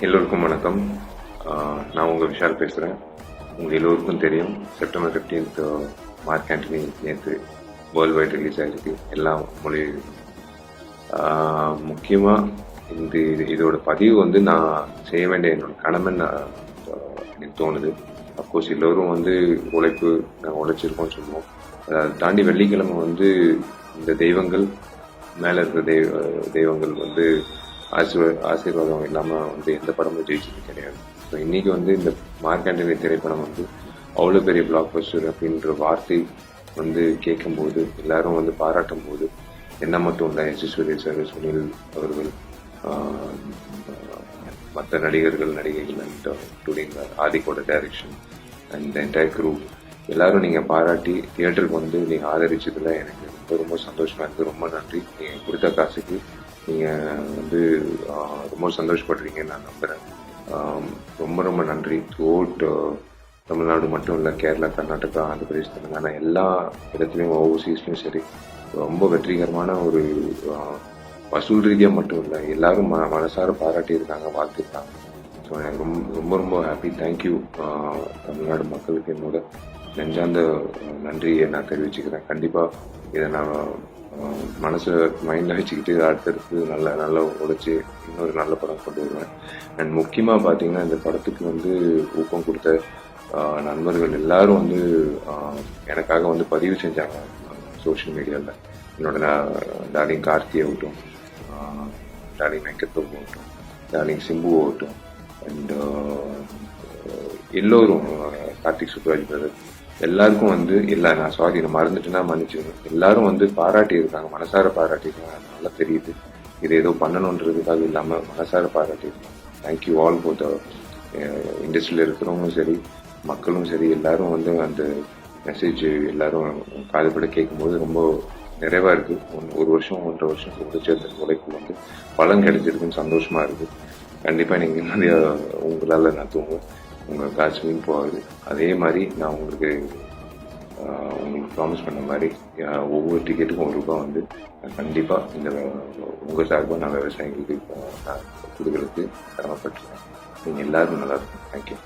எல்லோருக்கும் வணக்கம். நான் உங்கள் விஷால் பேசுகிறேன். உங்கள் எல்லோருக்கும் தெரியும், செப்டம்பர் 15th மார்க் ஆண்டனி நேற்று வேர்ல்டு வைட் ரிலீஸ் ஆகிருக்கு எல்லா மொழியிலும். முக்கியமாக இதோட பதிவு வந்து நான் செய்ய வேண்டிய என்னோட கடமைன்னு எனக்கு தோணுது. அஃப்கோர்ஸ் எல்லோரும் வந்து உழைப்பு நாங்கள் உழைச்சிருக்கோம்னு சொல்லுவோம். அதை தாண்டி வெள்ளிக்கிழமை வந்து இந்த தெய்வங்கள் மேலே இருக்கிற தெய்வங்கள் வந்து ஆசீர்வாதம் இல்லாமல் வந்து எந்த படமும் ஜெயிச்சது கிடையாது. ஸோ இன்னைக்கு வந்து இந்த மார்க் ஆண்டனி திரைப்படம் வந்து அவ்வளோ பெரிய பிளாக் பஸ்டர் அப்படின்ற வார்த்தை வந்து கேட்கும்போது, எல்லாரும் வந்து பாராட்டும் போது, என்ன மட்டும் இல்லை, யசஸ்வரி சார், சுனில் அவர்கள், மற்ற நடிகர்கள் நடிகைகள் அண்ட் இன்க்ளூடிங் ஆதிக்கோட டைரக்ஷன் அண்ட் என்டையர் க்ரூ எல்லாரும் நீங்கள் பாராட்டி தியேட்டருக்கு வந்து நீங்கள் ஆதரிச்சதில் எனக்கு ரொம்ப ரொம்ப சந்தோஷமாக இருக்குது. ரொம்ப நன்றி. நீங்கள் கொடுத்த காசுக்கு நீங்கள் வந்து ரொம்ப சந்தோஷப்படுறீங்கன்னு நான் நம்புகிறேன். ரொம்ப ரொம்ப நன்றி. த்ரூஅவுட் தமிழ்நாடு மட்டும் இல்லை, கேரளா, கர்நாடகா, ஆந்திர பிரதேஷ், தெலுங்கானா எல்லா இடத்துலையும் ஓவர்சீஸ்லையும் சரி ரொம்ப வெற்றிகரமான ஒரு வசூல் ரீதியாக மட்டும் இல்லை, எல்லாரும் மனசார பாராட்டி இருக்காங்க, வாழ்த்துருக்காங்க. ஸோ எனக்கு ரொம்ப ரொம்ப ஹாப்பி. தேங்க்யூ. தமிழ்நாடு மக்களுக்கு என்னோட நெஞ்சார்ந்த நன்றியை நான் தெரிவிச்சுக்கிறேன். கண்டிப்பாக இதை நான் மனசை மைண்டில் வச்சுக்கிட்டு அடுத்தடுத்து நல்லா உழைச்சி இன்னொரு நல்ல படம் கொண்டு வருவேன். அண்ட் முக்கியமாக பார்த்தீங்கன்னா இந்த படத்துக்கு வந்து ஊக்கம் கொடுத்த நண்பர்கள் எல்லாரும் வந்து எனக்காக வந்து பதிவு செஞ்சாங்க சோஷியல் மீடியாவில். என்னோட டார்லிங் கார்த்தி ஆகட்டும், டார்லிங் வெங்கட்பிரபு ஆகட்டும், டார்லிங் சிம்பு ஆகட்டும், அண்ட் எல்லோரும், கார்த்திக் சுப்ராஜ் பிரதர், எல்லாருக்கும் வந்து நான் நான் மறந்துட்டேன்னா மன்னிச்சுக்கணும். எல்லாரும் வந்து பாராட்டி இருக்காங்க, மனசார பாராட்டி இருக்காங்க. நல்லா தெரியுது இது ஏதோ பண்ணணுன்றதுக்காக இல்லாமல் மனசார பாராட்டி இருக்காங்க. தேங்க்யூ ஆல் ஃபார் த இண்டஸ்ட்ரியில் இருக்கிறவங்களும் சரி, மக்களும் சரி, எல்லாரும் வந்து அந்த மெசேஜ் எல்லாரும் காதுபட கேட்கும்போது ரொம்ப நிறைவாக இருக்குது. ஒரு வருஷம் 1.5 வருஷம் உழைச்ச அந்த உழைப்பு வந்து பலன் கிடைச்சிருக்குன்னு சந்தோஷமாக இருக்குது. கண்டிப்பாக நீங்கள் நிறையா உங்களால் நான் தூங்குவேன், உங்கள் காசு வீண் போகாது. அதே மாதிரி நான் உங்களுக்கு ப்ராமிஸ் பண்ண மாதிரி ஒவ்வொரு டிக்கெட்டுக்கும் ₹1 வந்து கண்டிப்பாக இந்த உங்கள் சார்பாக நான் விவசாயிகளுக்கு நான் கொடுக்கறதுக்கு கடமைப்பட்டிருக்கேன். நீங்கள் எல்லாரும் நல்லா இருக்கும். தேங்க்யூ.